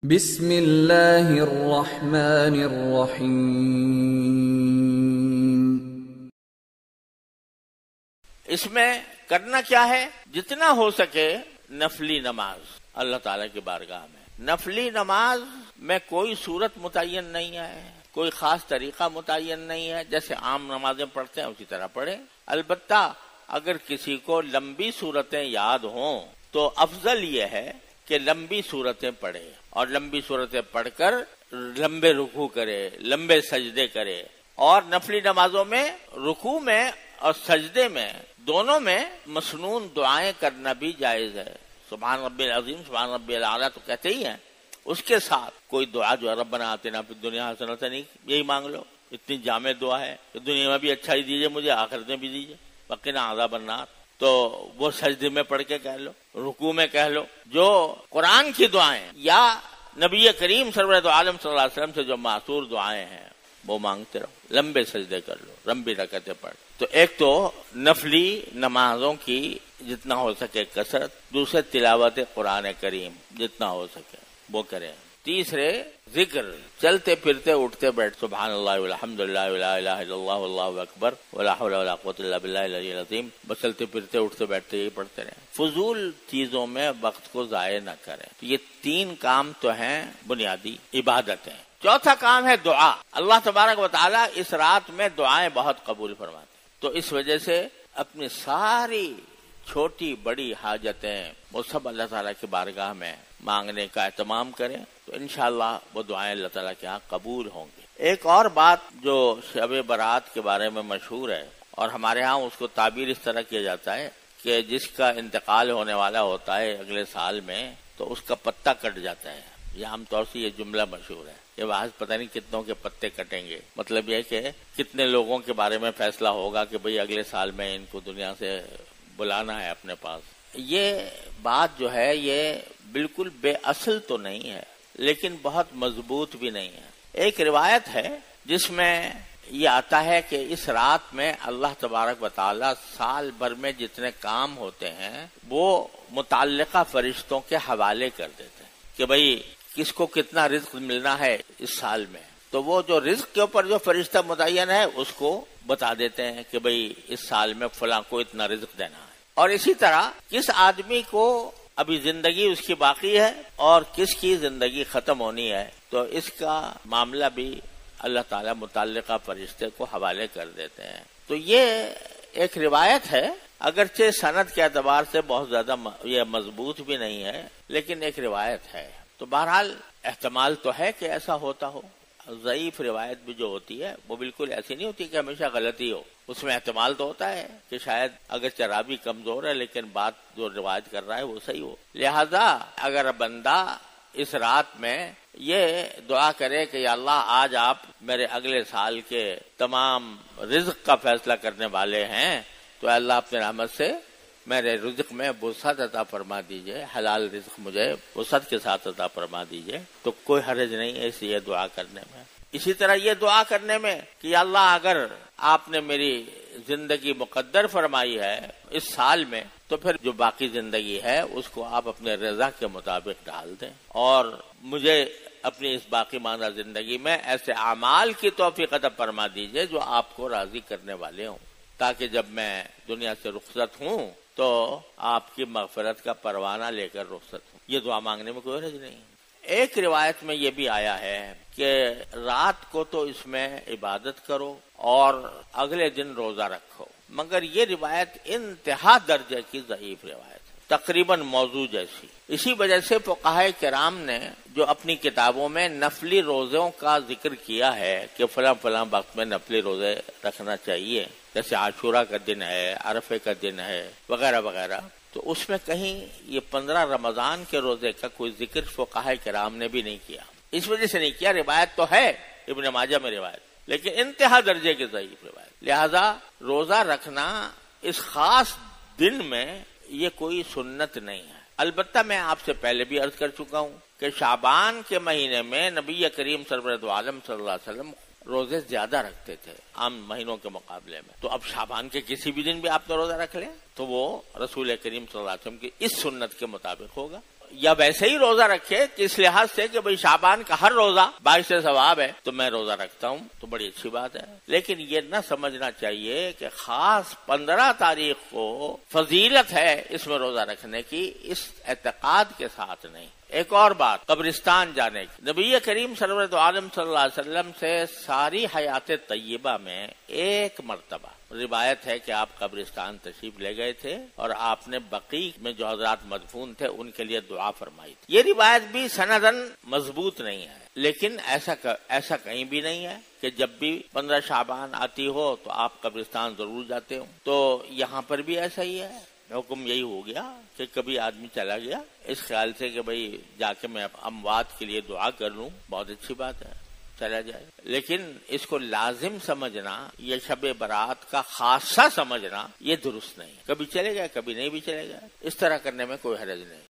بسم اللہ الرحمن الرحیم۔ اس میں کرنا کیا ہے؟ جتنا ہو سکے نفلی نماز اللہ تعالیٰ کی بارگاہ میں۔ نفلی نماز میں کوئی صورت متعین نہیں ہے، کوئی خاص طریقہ متعین نہیں ہے، جیسے عام نمازیں پڑھتے ہیں اسی طرح پڑھیں۔ البتہ اگر کسی کو لمبی صورتیں یاد ہوں تو افضل یہ ہے کہ لمبی صورتیں پڑھے اور لمبی صورتیں پڑھ کر لمبے رکوع کرے، لمبے سجدے کرے۔ اور نفلی نمازوں میں رکوع میں اور سجدے میں دونوں میں مسنون دعائیں کرنا بھی جائز ہے۔ سبحان ربی العظیم، سبحان ربی الاعلیٰ تو کہتے ہی ہیں، اس کے ساتھ کوئی دعا جو ربنا آتنا فی الدنیا حسنۃ نہیں، یہی مانگ لو۔ اتنی جامع دعا ہے کہ دنیا میں بھی اچھا ہی دیجیے مجھے، آخرت میں بھی دیجیے، وقنا عذاب النار، تو وہ سجدے میں پڑھ کے کہہ لو، رکوع میں کہہ لو۔ جو قرآن کی دعائیں یا نبی کریم سرورت عالم صلی اللہ علیہ وسلم سے جو معصور دعائیں ہیں وہ مانگتے رہو، لمبے سجدے کر لو، لمبی رکعتیں پڑھ۔ تو ایک تو نفلی نمازوں کی جتنا ہو سکے کثرت، دوسرے تلاوت قرآن کریم جتنا ہو سکے وہ کریں۔ تیسرے ذکر، چلتے پھرتے اٹھتے بیٹھ سبحان اللہ والحمد للہ ولا الہ الا اللہ واللہ اکبر ولا حول ولا قوۃ الا باللہ العلی العظیم، بس چلتے پھرتے اٹھتے بیٹھتے یہی پڑھتے رہیں۔ فضول چیزوں میں وقت کو ضائع نہ کریں۔ یہ تین کام تو ہیں بنیادی عبادتیں۔ چوتھا کام ہے دعا۔ اللہ تبارک و تعالی اس رات میں دعائیں بہت قبول فرماتے ہیں، تو اس وجہ سے اپنی ساری چھوٹی بڑی حاجتیں وہ سب اللہ تعالیٰ کی بارگاہ میں مانگنے کا اہتمام کریں، تو انشاءاللہ وہ دعائیں اللہ تعالیٰ کے ہاں قبول ہوں گی۔ ایک اور بات جو شب برات کے بارے میں مشہور ہے، اور ہمارے ہاں اس کو تعبیر اس طرح کیا جاتا ہے کہ جس کا انتقال ہونے والا ہوتا ہے اگلے سال میں تو اس کا پتا کٹ جاتا ہے۔ یہ عام طور سے یہ جملہ مشہور ہے، یہ بحث پتہ نہیں کتنوں کے پتے کٹیں گے، مطلب یہ کہ کتنے لوگوں کے بارے میں فیصلہ ہوگا کہ بھئی اگلے سال میں ان کو دنیا سے بلانا ہے اپنے پاس۔ یہ بات جو ہے یہ بالکل بے اصل تو نہیں ہے، لیکن بہت مضبوط بھی نہیں ہے۔ ایک روایت ہے جس میں یہ آتا ہے کہ اس رات میں اللہ تبارک و تعالی سال بھر میں جتنے کام ہوتے ہیں وہ متعلقہ فرشتوں کے حوالے کر دیتے ہیں کہ بھئی کس کو کتنا رزق ملنا ہے اس سال میں، تو وہ جو رزق کے اوپر جو فرشتہ متعین ہے اس کو بتا دیتے ہیں کہ بھئی اس سال میں فلاں کو اتنا رزق دینا ہے۔ اور اسی طرح کس آدمی کو ابھی زندگی اس کی باقی ہے اور کس کی زندگی ختم ہونی ہے، تو اس کا معاملہ بھی اللہ تعالیٰ متعلقہ فرشتے کو حوالے کر دیتے ہیں۔ تو یہ ایک روایت ہے، اگرچہ سند کے اعتبار سے بہت زیادہ یہ مضبوط بھی نہیں ہے، لیکن ایک روایت ہے۔ تو بہرحال احتمال تو ہے کہ ایسا ہوتا ہو۔ ضعیف روایت بھی جو ہوتی ہے وہ بالکل ایسی نہیں ہوتی کہ ہمیشہ غلطی ہو، اس میں احتمال تو ہوتا ہے کہ شاید اگر چرابی کمزور ہے لیکن بات جو روایت کر رہا ہے وہ صحیح ہو۔ لہذا اگر بندہ اس رات میں یہ دعا کرے کہ یا اللہ آج آپ میرے اگلے سال کے تمام رزق کا فیصلہ کرنے والے ہیں، تو اللہ اپنے رحمت سے میرے رزق میں وسعت عطا فرما دیجئے، حلال رزق مجھے وسعت کے ساتھ عطا فرما دیجئے، تو کوئی حرج نہیں ہے اس یہ دعا کرنے میں۔ اسی طرح یہ دعا کرنے میں کہ یا اللہ اگر آپ نے میری زندگی مقدر فرمائی ہے اس سال میں، تو پھر جو باقی زندگی ہے اس کو آپ اپنے رضا کے مطابق ڈال دیں، اور مجھے اپنی اس باقی ماندہ زندگی میں ایسے اعمال کی توفیق عطا فرما دیجئے جو آپ کو راضی کرنے والے ہوں، تاکہ جب میں دنیا سے رخصت ہوں تو آپ کی مغفرت کا پروانہ لے کر رخصت ہوں۔ یہ دعا مانگنے میں کوئی حرج نہیں۔ ایک روایت میں یہ بھی آیا ہے کہ رات کو تو اس میں عبادت کرو اور اگلے دن روزہ رکھو، مگر یہ روایت انتہا درجے کی ضعیف روایت ہے، تقریباً موضوع جیسی۔ اسی وجہ سے فقہائے کرام نے جو اپنی کتابوں میں نفلی روزوں کا ذکر کیا ہے کہ فلاں فلاں وقت میں نفلی روزے رکھنا چاہیے، جیسے عاشورہ کا دن ہے، عرفے کا دن ہے، وغیرہ وغیرہ، تو اس میں کہیں یہ 15 رمضان کے روزے کا کوئی ذکر فقہائے کرام نے بھی نہیں کیا۔ اس وجہ سے نہیں کیا، روایت تو ہے ابن ماجہ میں روایت، لیکن انتہا درجے کی ضعیف روایت۔ لہذا روزہ رکھنا اس خاص دن میں یہ کوئی سنت نہیں ہے۔ البتہ میں آپ سے پہلے بھی عرض کر چکا ہوں کہ شعبان کے مہینے میں نبی کریم سرورت عالم صلی اللہ علیہ وسلم روزے زیادہ رکھتے تھے عام مہینوں کے مقابلے میں، تو اب شعبان کے کسی بھی دن بھی آپ نے روزہ رکھ لیں تو وہ رسول کریم صلی اللہ علیہ وسلم کی اس سنت کے مطابق ہوگا۔ یا ویسے ہی روزہ رکھے کہ اس لحاظ سے کہ بھئی شعبان کا ہر روزہ 22 ثواب ہے تو میں روزہ رکھتا ہوں تو بڑی اچھی بات ہے، لیکن یہ نہ سمجھنا چاہیے کہ خاص 15 تاریخ کو فضیلت ہے اس میں روزہ رکھنے کی، اس اعتقاد کے ساتھ نہیں۔ ایک اور بات، قبرستان جانے کی، نبی کریم سرورت عالم صلی اللہ علیہ وسلم سے ساری حیات طیبہ میں ایک مرتبہ روایت ہے کہ آپ قبرستان تشریف لے گئے تھے اور آپ نے بقیع میں جو حضرات مدفون تھے ان کے لیے دعا فرمائی تھی۔ یہ روایت بھی سندن مضبوط نہیں ہے، لیکن ایسا کہیں بھی نہیں ہے کہ جب بھی 15 شعبان آتی ہو تو آپ قبرستان ضرور جاتے ہو، تو یہاں پر بھی ایسا ہی ہے۔ حکم یہی ہو گیا کہ کبھی آدمی چلا گیا اس خیال سے کہ بھئی جا کے میں اموات کے لیے دعا کر لوں، بہت اچھی بات ہے، چلا جائے، لیکن اس کو لازم سمجھنا، یہ شب برات کا خاصہ سمجھنا یہ درست نہیں۔ کبھی چلے گئے کبھی نہیں بھی چلے گئے، اس طرح کرنے میں کوئی حرج نہیں۔